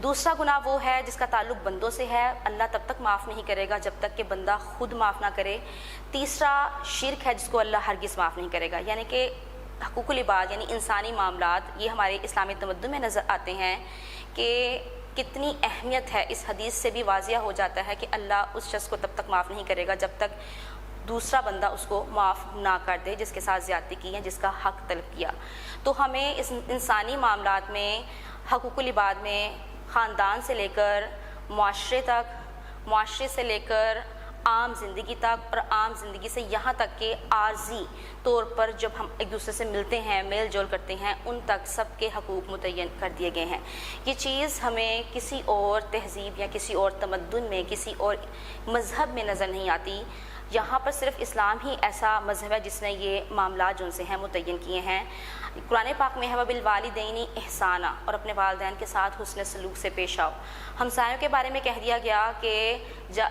دوسرا گناہ وہ ہے جس کا تعلق بندوں سے ہے، اللہ تب تک معاف نہیں کرے گا جب تک کہ بندہ خود معاف نہ کرے۔ تیسرا شرک ہے جس کو اللہ ہرگز معاف نہیں کرے گا، یعنی کہ حقوق العباد یعنی انسانی معاملات یہ ہمارے اسلامی تمدن میں نظر آتے ہیں کہ کتنی اہمیت ہے۔ اس حدیث سے بھی واضح ہو جاتا ہے کہ اللہ اس شخص کو تب تک معاف نہیں کرے گا جب تک دوسرا بندہ اس کو معاف نہ کر دے جس کے ساتھ زیادتی کی ہے، جس کا حق طلب کیا۔ تو ہمیں اس انسانی معاملات میں، حقوق العباد میں، خاندان سے لے کر معاشرے تک، معاشرے سے لے کر عام زندگی تک، اور عام زندگی سے یہاں تک کہ عارضی طور پر جب ہم ایک دوسرے سے ملتے ہیں، میل جول کرتے ہیں، ان تک سب کے حقوق متعین کر دیے گئے ہیں۔ یہ چیز ہمیں کسی اور تہذیب یا کسی اور تمدن میں، کسی اور مذہب میں نظر نہیں آتی۔ یہاں پر صرف اسلام ہی ایسا مذہب ہے جس نے یہ معاملات جو ان سے ہیں متعین کیے ہیں۔ قرآن پاک میں ہے وَبِالْوَالِدَيْنِ احسانا، اور اپنے والدین کے ساتھ حسن سلوک سے پیش آؤ۔ ہمسایوں کے بارے میں کہہ دیا گیا کہ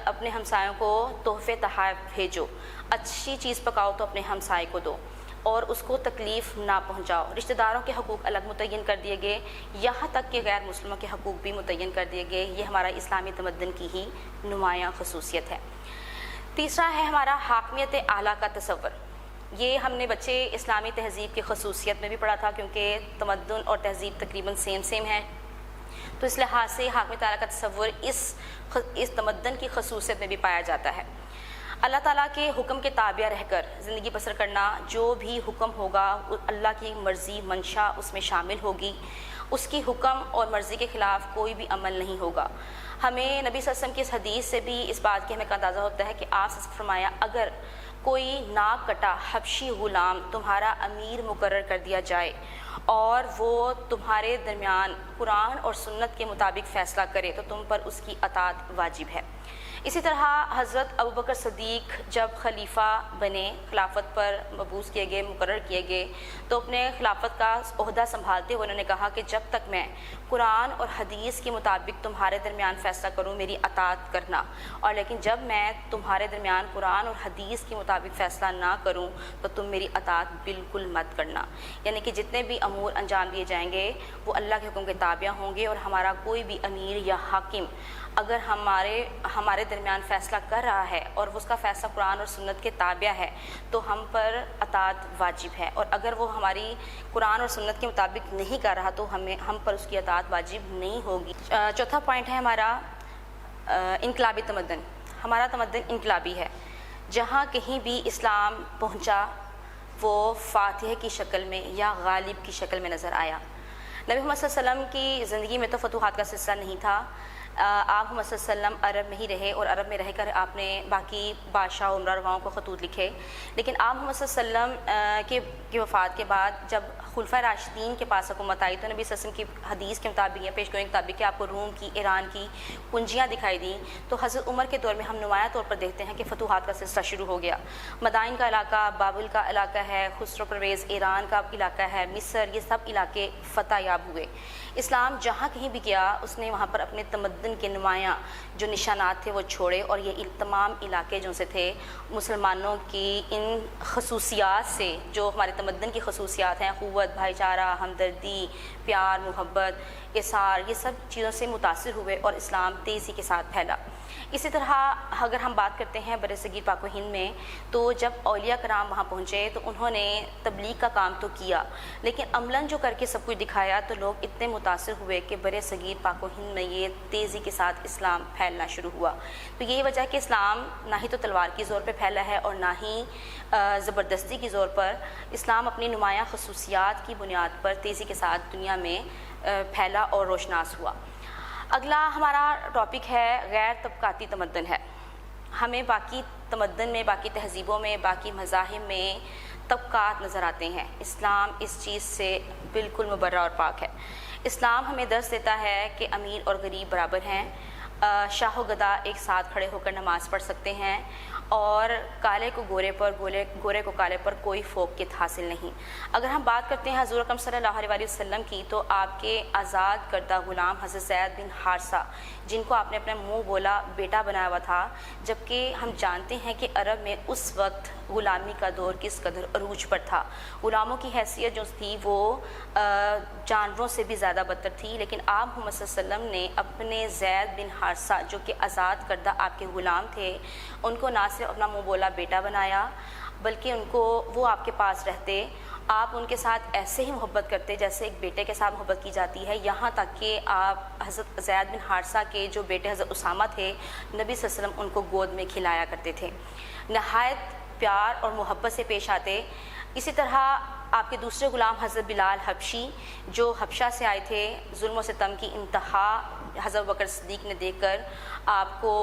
اپنے ہمسایوں کو تحفے تحائف بھیجو، اچھی چیز پکاؤ تو اپنے ہمسائے کو دو اور اس کو تکلیف نہ پہنچاؤ۔ رشتہ داروں کے حقوق الگ متعین کر دیے گئے، یہاں تک کہ غیر مسلموں کے حقوق بھی متعین کر دیے گئے۔ یہ ہمارا اسلامی تمدن کی ہی نمایاں خصوصیت ہے۔ تیسرا ہے ہمارا حاکمیت اعلیٰ کا تصور۔ یہ ہم نے بچے اسلامی تہذیب کی خصوصیت میں بھی پڑھا تھا، کیونکہ تمدن اور تہذیب تقریباً سیم ہے، تو اس لحاظ سے حاکمیت اعلیٰ کا تصور اس تمدن کی خصوصیت میں بھی پایا جاتا ہے۔ اللہ تعالیٰ کے حکم کے تابع رہ کر زندگی بسر کرنا، جو بھی حکم ہوگا اللہ کی مرضی منشا اس میں شامل ہوگی، اس کی حکم اور مرضی کے خلاف کوئی بھی عمل نہیں ہوگا۔ ہمیں نبی صلی اللہ علیہ وسلم کی اس حدیث سے بھی اس بات کی ہمیں کا اندازہ ہوتا ہے کہ آپ نے فرمایا اگر کوئی ناک کٹا حبشی غلام تمہارا امیر مقرر کر دیا جائے اور وہ تمہارے درمیان قرآن اور سنت کے مطابق فیصلہ کرے تو تم پر اس کی اطاعت واجب ہے۔ اسی طرح حضرت ابوبکر صدیق جب خلیفہ بنے، خلافت پر مبعوث کیے گئے، مقرر کیے گئے، تو اپنے خلافت کا عہدہ سنبھالتے ہوئے انہوں نے کہا کہ جب تک میں قرآن اور حدیث کے مطابق تمہارے درمیان فیصلہ کروں میری اطاعت کرنا، اور لیکن جب میں تمہارے درمیان قرآن اور حدیث کے مطابق فیصلہ نہ کروں تو تم میری اطاعت بالکل مت کرنا۔ یعنی کہ جتنے بھی امور انجام دیے جائیں گے وہ اللہ کے حکم کے تابع ہوں گے، اور ہمارا کوئی بھی امیر یا حاکم اگر ہمارے درمیان فیصلہ کر رہا ہے اور اس کا فیصلہ قرآن اور سنت کے تابع ہے تو ہم پر اطاعت واجب ہے، اور اگر وہ ہماری قرآن اور سنت کے مطابق نہیں کر رہا تو ہم پر اس کی اطاعت واجب نہیں ہوگی۔ چوتھا پوائنٹ ہے ہمارا انقلابی تمدن۔ ہمارا تمدن انقلابی ہے، جہاں کہیں بھی اسلام پہنچا وہ فاتح کی شکل میں یا غالب کی شکل میں نظر آیا۔ نبی محمد صلی اللہ علیہ وسلم کی زندگی میں تو فتوحات کا سلسلہ نہیں تھا، آپ محمد صلی اللہ علیہ وسلم عرب میں ہی رہے اور عرب میں رہ کر آپ نے باقی بادشاہ عمرہ رواؤں کو خطوط لکھے، لیکن آپ محمد صلی اللہ علیہ وسلم کی وفات کے بعد جب خلفائے راشدین کے پاس حکومت آئی تو نبی صلی اللہ علیہ وسلم کی حدیث کے مطابق یا پیشگوئی کے مطابق کہ آپ کو روم کی، ایران کی کنجیاں دکھائی دیں، تو حضرت عمر کے دور میں ہم نمایاں طور پر دیکھتے ہیں کہ فتوحات کا سلسلہ شروع ہو گیا۔ مدائن کا علاقہ، بابل کا علاقہ ہے، خسرو پرویز ایران کا علاقہ ہے، مصر، یہ سب علاقے فتح یاب ہوئے۔ اسلام جہاں کہیں بھی گیا اس نے وہاں پر اپنے تمدن کے نمایاں جو نشانات تھے وہ چھوڑے، اور یہ تمام علاقے جو سے تھے مسلمانوں کی ان خصوصیات سے، جو ہمارے تمدن کی خصوصیات ہیں، قوت، بھائی چارہ، ہمدردی، پیار، محبت، اثار، یہ سب چیزوں سے متاثر ہوئے اور اسلام تیزی کے ساتھ پھیلا۔ اسی طرح اگر ہم بات کرتے ہیں برصغیر پاک و ہند میں، تو جب اولیاء کرام وہاں پہنچے تو انہوں نے تبلیغ کا کام تو کیا، لیکن عملاً جو کر کے سب کچھ دکھایا تو لوگ اتنے متاثر ہوئے کہ برصغیر پاک و ہند میں یہ تیزی کے ساتھ اسلام پھیلنا شروع ہوا۔ تو یہی وجہ ہے کہ اسلام نہ ہی تو تلوار کی زور پہ پھیلا ہے اور نہ ہی زبردستی کی زور پر، اسلام اپنی نمایاں خصوصیات کی بنیاد پر تیزی کے ساتھ دنیا میں پھیلا اور روشناس ہوا۔ اگلا ہمارا ٹاپک ہے غیر طبقاتی تمدن ہے۔ ہمیں باقی تمدن میں، باقی تہذیبوں میں، باقی مذاہب میں طبقات نظر آتے ہیں، اسلام اس چیز سے بالکل مبرہ اور پاک ہے۔ اسلام ہمیں درس دیتا ہے کہ امیر اور غریب برابر ہیں، شاہ و گدا ایک ساتھ کھڑے ہو کر نماز پڑھ سکتے ہیں، اور کالے کو گورے پر، گورے کو کالے پر کوئی فوقیت حاصل نہیں۔ اگر ہم بات کرتے ہیں حضور اکرم صلی اللہ علیہ وسلم کی، تو آپ کے آزاد کردہ غلام حضرت زید بن حارثہ، جن کو آپ نے اپنا منہ بولا بیٹا بنایا ہوا تھا، جبکہ ہم جانتے ہیں کہ عرب میں اس وقت غلامی کا دور کس قدر عروج پر تھا. غلاموں کی حیثیت جو تھی وہ جانوروں سے بھی زیادہ بدتر تھی، لیکن آپ محمد صلی اللہ علیہ وسلم نے اپنے زید بن حارثہ جو کہ آزاد کردہ آپ کے غلام تھے ان کو نہ صرف اپنا منہ بولا بیٹا بنایا بلکہ ان کو وہ آپ کے پاس رہتے، آپ ان کے ساتھ ایسے ہی محبت کرتے جیسے ایک بیٹے کے ساتھ محبت کی جاتی ہے. یہاں تک کہ آپ حضرت زید بن حارثہ کے جو بیٹے حضرت اسامہ تھے نبی صلی اللہ علیہ وسلم ان کو گود میں کھلایا کرتے تھے، نہایت پیار اور محبت سے پیش آتے. اسی طرح آپ کے دوسرے غلام حضرت بلال حبشی جو حبشہ سے آئے تھے، ظلم و ستم کی انتہا حضرت بکر صدیق نے دیکھ کر آپ کو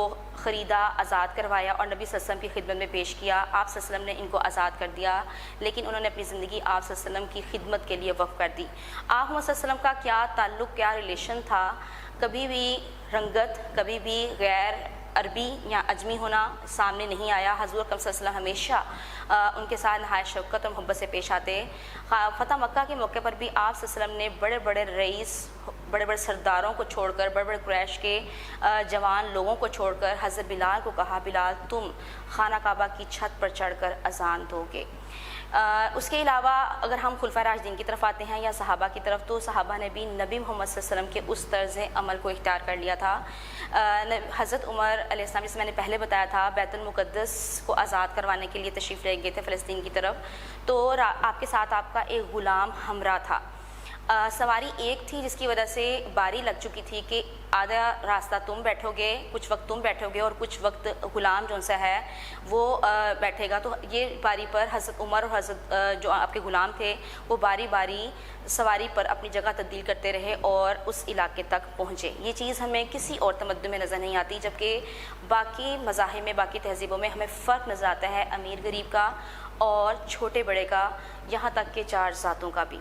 خریدا، آزاد کروایا اور نبی صلی اللہ علیہ وسلم کی خدمت میں پیش کیا. آپ صلی اللہ علیہ وسلم نے ان کو آزاد کر دیا، لیکن انہوں نے اپنی زندگی آپ صلی اللہ علیہ وسلم کی خدمت کے لیے وقف کر دی. آپ محمد صلی اللہ علیہ وسلم کا کیا تعلق، کیا ریلیشن تھا، کبھی بھی رنگت، کبھی بھی غیر عربی یا اجمی ہونا سامنے نہیں آیا. حضور اکرم صلی اللہ علیہ وسلم ہمیشہ ان کے ساتھ نہایت شفقت اور محبت سے پیش آتے. فتح مکہ کے موقع پر بھی آپ صلی اللہ علیہ وسلم نے بڑے بڑے رئیس، بڑے بڑے سرداروں کو چھوڑ کر، بڑے بڑے قریش کے جوان لوگوں کو چھوڑ کر حضرت بلال کو کہا بلال تم خانہ کعبہ کی چھت پر چڑھ کر اذان دو گے. اس کے علاوہ اگر ہم خلفائے راشدین کی طرف آتے ہیں یا صحابہ کی طرف، تو صحابہ نے بھی نبی محمد صلی اللہ علیہ وسلم کے اس طرز عمل کو اختیار کر لیا تھا. حضرت عمر علیہ السلام جس میں نے پہلے بتایا تھا بیت المقدس کو آزاد کروانے کے لیے تشریف لے گئے تھے فلسطین کی طرف، تو آپ کے ساتھ آپ کا ایک غلام ہمراہ تھا. سواری ایک تھی جس کی وجہ سے باری لگ چکی تھی کہ آدھا راستہ تم بیٹھو گے، کچھ وقت تم بیٹھو گے اور کچھ وقت غلام جو سا ہے وہ بیٹھے گا. تو یہ باری پر حضرت عمر اور حضرت جو آپ کے غلام تھے وہ باری باری سواری پر اپنی جگہ تبدیل کرتے رہے اور اس علاقے تک پہنچے. یہ چیز ہمیں کسی اور تمدن میں نظر نہیں آتی، جبکہ باقی مذاہب میں، باقی تہذیبوں میں ہمیں فرق نظر آتا ہے امیر غریب کا اور چھوٹے بڑے کا، یہاں تک کہ چار ذاتوں کا بھی.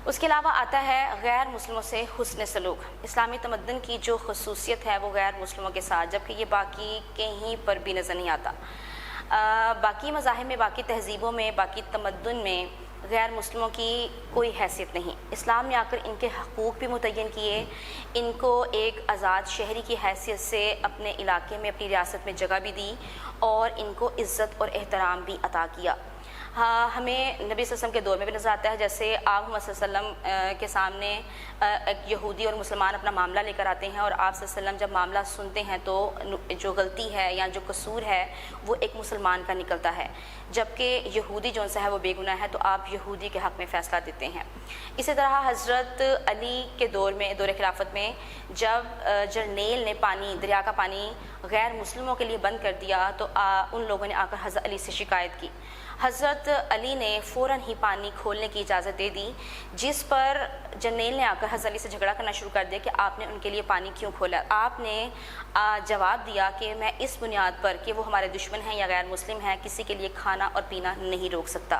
اس کے علاوہ آتا ہے غیر مسلموں سے حسن سلوک. اسلامی تمدن کی جو خصوصیت ہے وہ غیر مسلموں کے ساتھ، جبکہ یہ باقی کہیں پر بھی نظر نہیں آتا. باقی مذاہب میں، باقی تہذیبوں میں، باقی تمدن میں غیر مسلموں کی کوئی حیثیت نہیں. اسلام نے آ کر ان کے حقوق بھی متعین کیے، ان کو ایک آزاد شہری کی حیثیت سے اپنے علاقے میں، اپنی ریاست میں جگہ بھی دی اور ان کو عزت اور احترام بھی عطا کیا. ہمیں نبی صلی اللہ علیہ وسلم کے دور میں بھی نظر آتا ہے، جیسے آپ محمد صلی اللہ علیہ وسلم کے سامنے ایک یہودی اور مسلمان اپنا معاملہ لے کر آتے ہیں اور آپ صلی اللہ علیہ وسلم جب معاملہ سنتے ہیں تو جو غلطی ہے یا جو قصور ہے وہ ایک مسلمان کا نکلتا ہے، جبکہ یہودی جو سا ہے وہ بے گناہ ہے، تو آپ یہودی کے حق میں فیصلہ دیتے ہیں. اسی طرح حضرت علی کے دور میں، دور خلافت میں، جب جرنیل نے پانی، دریا کا پانی غیر مسلموں کے لیے بند کر دیا تو ان لوگوں نے آ کر حضرت علی سے شکایت کی. حضرت علی نے فوراً ہی پانی کھولنے کی اجازت دے دی، جس پر جرنیل نے آ کر حضرت علی سے جھگڑا کرنا شروع کر دیا کہ آپ نے ان کے لیے پانی کیوں کھولا. آپ نے جواب دیا کہ میں اس بنیاد پر کہ وہ ہمارے دشمن ہیں یا غیر مسلم ہیں کسی کے لیے کھانا اور پینا نہیں روک سکتا.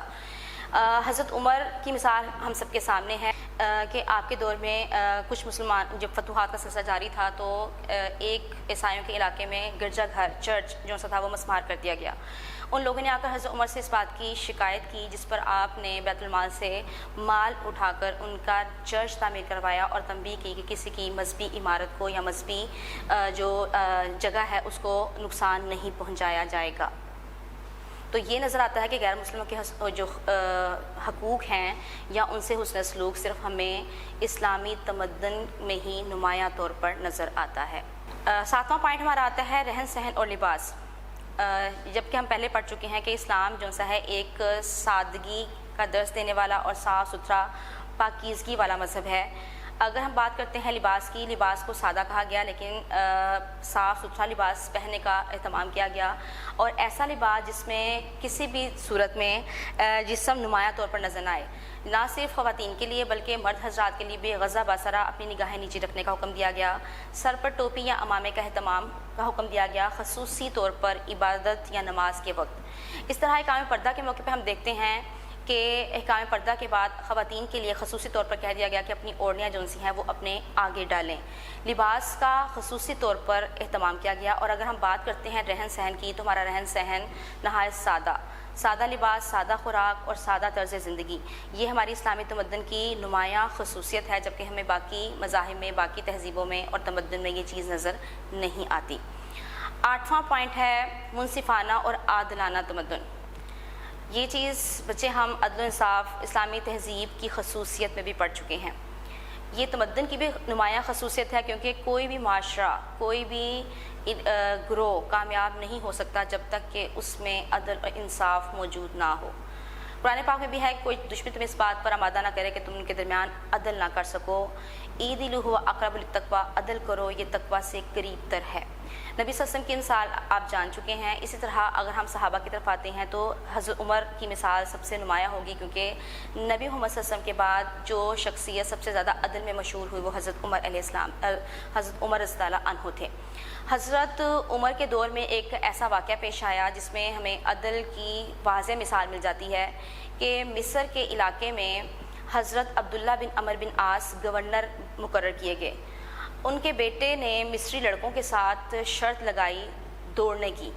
حضرت عمر کی مثال ہم سب کے سامنے ہے کہ آپ کے دور میں کچھ مسلمان جب فتوحات کا سلسلہ جاری تھا تو ایک عیسائیوں کے علاقے میں گرجا گھر، چرچ جو سا تھا وہ مسمار کر دیا گیا. ان لوگوں نے آ کر حضرت عمر سے اس بات کی شکایت کی، جس پر آپ نے بیت المال سے مال اٹھا کر ان کا چرچ تعمیر کروایا اور تنبیہ کی کہ کسی کی مذہبی عمارت کو یا مذہبی جو جگہ ہے اس کو نقصان نہیں پہنچایا جائے گا. تو یہ نظر آتا ہے کہ غیر مسلموں کے جو حقوق ہیں یا ان سے حسن سلوک صرف ہمیں اسلامی تمدن میں ہی نمایاں طور پر نظر آتا ہے. 7واں پوائنٹ ہمارا آتا ہے رہن سہن اور لباس. جبکہ ہم پہلے پڑھ چکے ہیں کہ اسلام جو سا ہے ایک سادگی کا درس دینے والا اور صاف ستھرا پاکیزگی والا مذہب ہے. اگر ہم بات کرتے ہیں لباس کی، لباس کو سادہ کہا گیا لیکن صاف ستھرا لباس پہننے کا اہتمام کیا گیا، اور ایسا لباس جس میں کسی بھی صورت میں جسم نمایاں طور پر نظر نہ آئے. نہ صرف خواتین کے لیے بلکہ مرد حضرات کے لیے بھی غضا باسرا اپنی نگاہیں نیچے رکھنے کا حکم دیا گیا. سر پر ٹوپی یا عمامے کا اہتمام کا حکم دیا گیا، خصوصی طور پر عبادت یا نماز کے وقت. اس طرح احکام پردہ کے موقع پہ ہم دیکھتے ہیں کہ احکام پردہ کے بعد خواتین کے لیے خصوصی طور پر کہہ دیا گیا کہ اپنی اوڑھنیاں جو سی ہیں وہ اپنے آگے ڈالیں. لباس کا خصوصی طور پر اہتمام کیا گیا. اور اگر ہم بات کرتے ہیں رہن سہن کی، تو ہمارا رہن سہن نہایت سادہ لباس، سادہ خوراک اور سادہ طرز زندگی، یہ ہماری اسلامی تمدن کی نمایاں خصوصیت ہے، جبکہ ہمیں باقی مذاہب میں، باقی تہذیبوں میں اور تمدن میں یہ چیز نظر نہیں آتی. 8واں پوائنٹ ہے منصفانہ اور عادلانہ تمدن. یہ چیز بچے ہم عدل و انصاف اسلامی تہذیب کی خصوصیت میں بھی پڑھ چکے ہیں. یہ تمدن کی بھی نمایاں خصوصیت ہے کیونکہ کوئی بھی معاشرہ کوئی بھی گروہ کامیاب نہیں ہو سکتا جب تک کہ اس میں عدل اور انصاف موجود نہ ہو. قرآن پاک میں بھی ہے کوئی دشمن تمہیں اس بات پر آمادہ نہ کرے کہ تم ان کے درمیان عدل نہ کر سکو. اعدلوا هو اقرب للتقوی، عدل کرو یہ تقوی سے قریب تر ہے. نبی صلی اللہ علیہ وسلم کی مثال آپ جان چکے ہیں. اسی طرح اگر ہم صحابہ کی طرف آتے ہیں تو حضرت عمر کی مثال سب سے نمایاں ہوگی کیونکہ نبی محمد صلی اللہ علیہ وسلم کے بعد جو شخصیت سب سے زیادہ عدل میں مشہور ہوئی وہ حضرت عمر علیہ السلام حضرت عمر رضی اللہ عنہ تھے. حضرت عمر کے دور میں ایک ایسا واقعہ پیش آیا جس میں ہمیں عدل کی واضح مثال مل جاتی ہے کہ مصر کے علاقے میں حضرت عبداللہ بن عمر بن عاص گورنر مقرر کیے گئے. ان کے بیٹے نے مصری لڑکوں کے ساتھ شرط لگائی دوڑنے کی.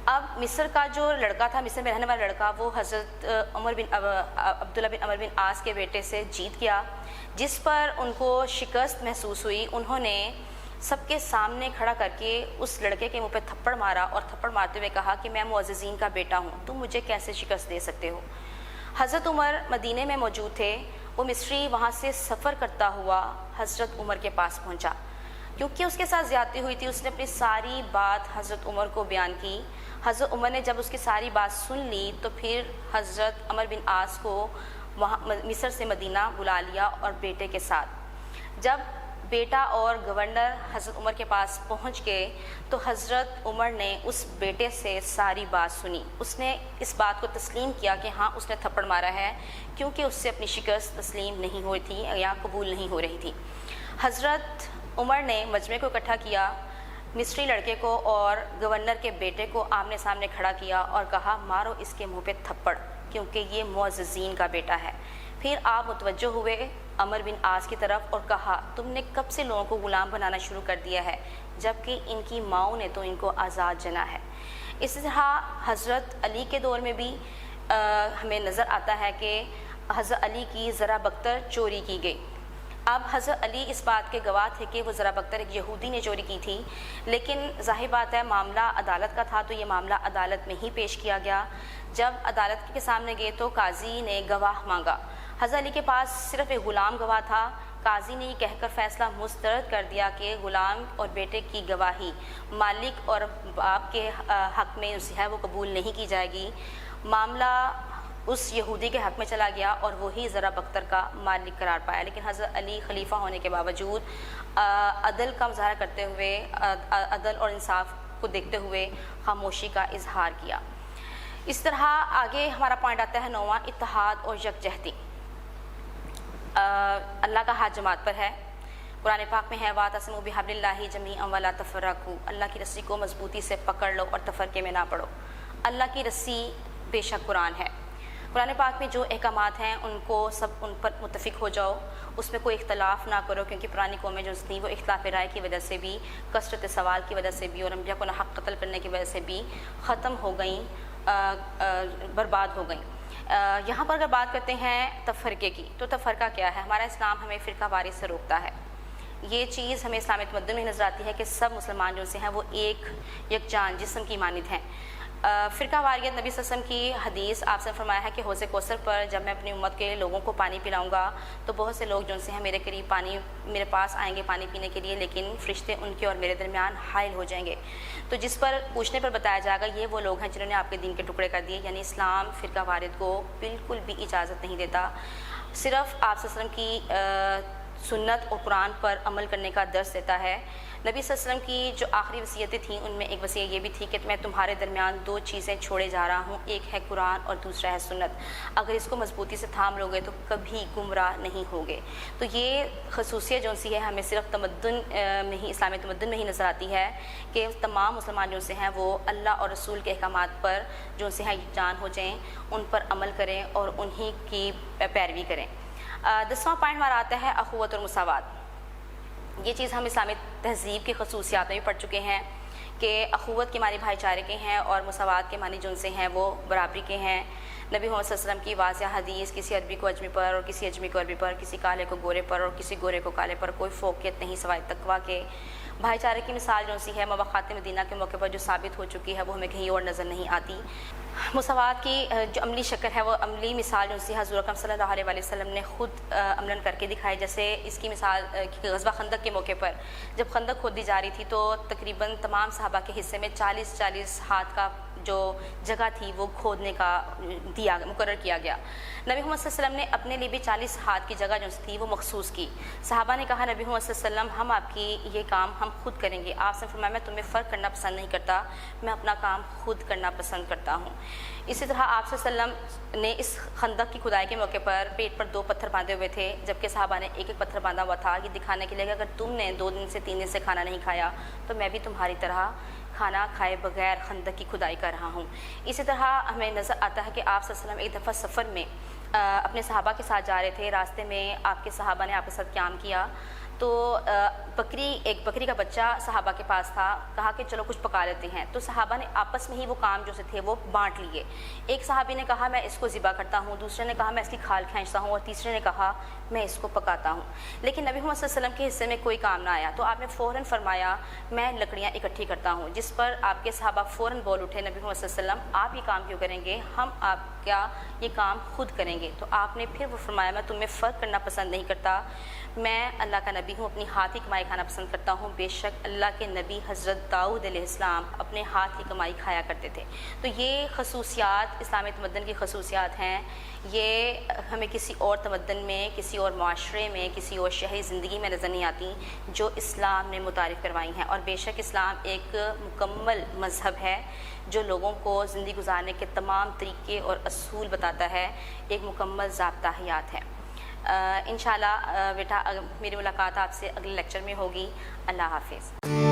اب مصر کا جو لڑکا تھا، مصر میں رہنے والا لڑکا، وہ حضرت عبداللہ بن عمر بن عاص کے بیٹے سے جیت گیا، جس پر ان کو شکست محسوس ہوئی. انہوں نے سب کے سامنے کھڑا کر کے اس لڑکے کے منہ پہ تھپڑ مارا اور تھپڑ مارتے ہوئے کہا کہ میں معززین کا بیٹا ہوں، تم مجھے کیسے شکست دے سکتے ہو. حضرت عمر مدینے میں موجود تھے. وہ مصری وہاں سے سفر کرتا ہوا حضرت عمر کے پاس پہنچا. کیونکہ اس کے ساتھ زیادتی ہوئی تھی اس نے اپنی ساری بات حضرت عمر کو بیان کی. حضرت عمر نے جب اس کی ساری بات سن لی تو پھر حضرت عمر بن عاص کو وہاں مصر سے مدینہ بلا لیا اور بیٹے کے ساتھ. جب بیٹا اور گورنر حضرت عمر کے پاس پہنچ گئے تو حضرت عمر نے اس بیٹے سے ساری بات سنی. اس نے اس بات کو تسلیم کیا کہ ہاں اس نے تھپڑ مارا ہے کیونکہ اس سے اپنی شکست تسلیم نہیں ہوئی تھی یا قبول نہیں ہو رہی تھی. حضرت عمر نے مجمع کو اکٹھا کیا، مصری لڑکے کو اور گورنر کے بیٹے کو آمنے سامنے کھڑا کیا اور کہا مارو اس کے منہ پہ تھپڑ کیونکہ یہ معززین کا بیٹا ہے. پھر آپ متوجہ ہوئے عمر بن عاص کی طرف اور کہا تم نے کب سے لوگوں کو غلام بنانا شروع کر دیا ہے جبکہ ان کی ماؤں نے تو ان کو آزاد جنا ہے. اسی طرح حضرت علی کے دور میں بھی ہمیں نظر آتا ہے کہ حضرت علی کی ذرا بکتر چوری کی گئی. اب حضرت علی اس بات کے گواہ تھے کہ وہ ذرا بکتر ایک یہودی نے چوری کی تھی، لیکن ظاہر بات ہے معاملہ عدالت کا تھا تو یہ معاملہ عدالت میں ہی پیش کیا گیا. جب عدالت کے سامنے گئے تو قاضی نے گواہ مانگا. حضرت علی کے پاس صرف ایک غلام گواہ تھا. قاضی نے یہ کہہ کر فیصلہ مسترد کر دیا کہ غلام اور بیٹے کی گواہی مالک اور باپ کے حق میں ہے وہ قبول نہیں کی جائے گی. معاملہ اس یہودی کے حق میں چلا گیا اور وہی ذرا بکتر کا مالک قرار پایا. لیکن حضرت علی خلیفہ ہونے کے باوجود عدل کا مظاہرہ کرتے ہوئے، عدل اور انصاف کو دیکھتے ہوئے خاموشی کا اظہار کیا. اس طرح آگے ہمارا پوائنٹ آتا ہے 9واں، اتحاد اور یکجہتی. اللہ کا ہاتھ جماعت پر ہے. قرآن پاک میں ہے وَاعْتَصِمُوا بِحَبْلِ اللَّهِ جَمِيعًا وَلَا تَفَرَّقُوا، اللہ کی رسی کو مضبوطی سے پکڑ لو اور تفرقے میں نہ پڑو. اللہ کی رسی بے شک قرآن ہے. قرآن پاک میں جو احکامات ہیں ان کو سب ان پر متفق ہو جاؤ، اس میں کوئی اختلاف نہ کرو کیونکہ پرانی قومیں جو تھیں وہ اختلاف رائے کی وجہ سے بھی، کثرت سوال کی وجہ سے بھی اور انبیاء کو ناحق قتل کرنے کی وجہ سے بھی ختم ہو گئیں، برباد ہو گئیں. یہاں پر اگر بات کرتے ہیں تفرقے کی تو تفرقہ کیا ہے؟ ہمارا اسلام ہمیں فرقہ واری سے روکتا ہے. یہ چیز ہمیں اسلامی تمدن میں نظر آتی ہے کہ سب مسلمان جو سے ہیں وہ ایک یکجان جسم کی مانند ہیں. فرقہ واریت نبی صلی اللہ علیہ وسلم کی حدیث آپ سے فرمایا ہے کہ حوض کوثر پر جب میں اپنی امت کے لوگوں کو پانی پلاؤں گا تو بہت سے لوگ جو سے ہیں میرے قریب میرے پاس آئیں گے پانی پینے کے لیے، لیکن فرشتے ان کے اور میرے درمیان حائل ہو جائیں گے. تو جس پر پوچھنے پر بتایا جائے گا یہ وہ لوگ ہیں جنہوں نے آپ کے دین کے ٹکڑے کر دیے. یعنی اسلام فرقہ واریت کو بالکل بھی اجازت نہیں دیتا. صرف آپ صلی اللہ علیہ وسلم کی سنت اور قرآن پر عمل کرنے کا درس دیتا ہے. نبی صلی اللہ علیہ وسلم کی جو آخری وصیتیں تھیں ان میں ایک وصیت یہ بھی تھی کہ میں تمہارے درمیان 2 چیزیں چھوڑے جا رہا ہوں، ایک ہے قرآن اور دوسرا ہے سنت. اگر اس کو مضبوطی سے تھام لو گے تو کبھی گمراہ نہیں ہوگے. تو یہ خصوصیت جو سی ہے ہمیں صرف تمدن میں ہی، اسلامی تمدن میں ہی نظر آتی ہے کہ تمام مسلمان جو سے ہیں وہ اللہ اور رسول کے احکامات پر جو سے ہیں یکجان ہو جائیں، ان پر عمل کریں اور انہی کی پیروی کریں. 10واں پوائنٹ ہمارا آتا ہے اخوت اور مساوات. یہ چیز ہم اسلامی تہذیب کی خصوصیات میں بھی پڑھ چکے ہیں کہ اخوت کے معنی بھائی چارے کے ہیں اور مساوات کے معنی جن سے ہیں وہ برابری کے ہیں. نبی محمد صلی اللہ علیہ وسلم کی واضح حدیث کسی عربی کو اجمی پر اور کسی اجمی کو عربی پر، کسی کالے کو گورے پر اور کسی گورے کو کالے پر کوئی فوقیت نہیں سوائے تقویٰ کے. بھائی چارے کی مثال جو سی ہے مواقعات مدینہ کے موقع پر جو ثابت ہو چکی ہے وہ ہمیں کہیں اور نظر نہیں آتی. مساوات کی جو عملی شکل ہے وہ عملی مثال جو سی حضور اکرم صلی اللہ علیہ وسلم نے خود عملاً کر کے دکھائی. جیسے اس کی مثال غزوہ خندق کے موقع پر جب خندق کھودی جا رہی تھی تو تقریباً تمام صحابہ کے حصے میں 40 ہاتھ کا جو جگہ تھی وہ کھودنے کا مقرر کیا گیا. نبی محمد صلی اللہ علیہ وسلم نے اپنے لیے بھی 40 ہاتھ کی جگہ جو تھی وہ مخصوص کی. صحابہ نے کہا نبی محمد صلی اللہ علیہ وسلم ہم آپ کی یہ کام ہم خود کریں گے. آپ سے فرمایا میں تمہیں فرق کرنا پسند نہیں کرتا, میں اپنا کام خود کرنا پسند کرتا ہوں. اسی طرح آپ صلی اللہ علیہ وسلم نے اس خندق کی کھدائی کے موقع پر پیٹ پر 2 پتھر باندھے ہوئے تھے, جبکہ صحابہ نے ایک پتھر باندھا ہوا تھا, یہ دکھانے کے لیے کہ اگر تم نے 2 دن سے 3 دن سے کھانا نہیں کھایا تو میں بھی تمہاری طرح کھانا کھائے بغیر خندق کی کھدائی کر رہا ہوں. اسی طرح ہمیں نظر آتا ہے کہ آپ صلی اللہ علیہ وسلم ایک دفعہ سفر میں اپنے صحابہ کے ساتھ جا رہے تھے. راستے میں آپ کے صحابہ نے آپ کے ساتھ قیام کیا تو ایک بکری کا بچہ صحابہ کے پاس تھا. کہا کہ چلو کچھ پکا لیتے ہیں. تو صحابہ نے آپس میں ہی وہ کام جو سے تھے وہ بانٹ لیے. ایک صحابی نے کہا میں اس کو ذبح کرتا ہوں, دوسرے نے کہا میں اس کی کھال کھینچتا ہوں, اور تیسرے نے کہا میں اس کو پکاتا ہوں. لیکن نبی محمد صلی اللہ علیہ وسلم کے حصے میں کوئی کام نہ آیا تو آپ نے فوراً فرمایا میں لکڑیاں اکٹھی کرتا ہوں, جس پر آپ کے صحابہ فوراً بول اٹھے نبی محمد صلی اللہ علیہ وسلم آپ یہ کام کیوں کریں گے, ہم آپ کا یہ کام خود کریں گے. تو آپ نے پھر وہ فرمایا میں تمہیں فرق کرنا پسند نہیں کرتا, میں اللہ کا نبی ہوں, اپنی ہاتھ ہی کمائی کھانا پسند کرتا ہوں. بے شک اللہ کے نبی حضرت داؤد علیہ السلام اپنے ہاتھ ہی کمائی کھایا کرتے تھے. تو یہ خصوصیات اسلامی تمدن کی خصوصیات ہیں. یہ ہمیں کسی اور تمدن میں, کسی اور معاشرے میں, کسی اور شہری زندگی میں نظر نہیں آتی جو اسلام نے متعارف کروائی ہیں. اور بے شک اسلام ایک مکمل مذہب ہے جو لوگوں کو زندگی گزارنے کے تمام طریقے اور اصول بتاتا ہے, ایک مکمل ضابطہ حیات ہے. انشاءاللہ بیٹا میری ملاقات آپ سے اگلے لیکچر میں ہوگی. اللہ حافظ.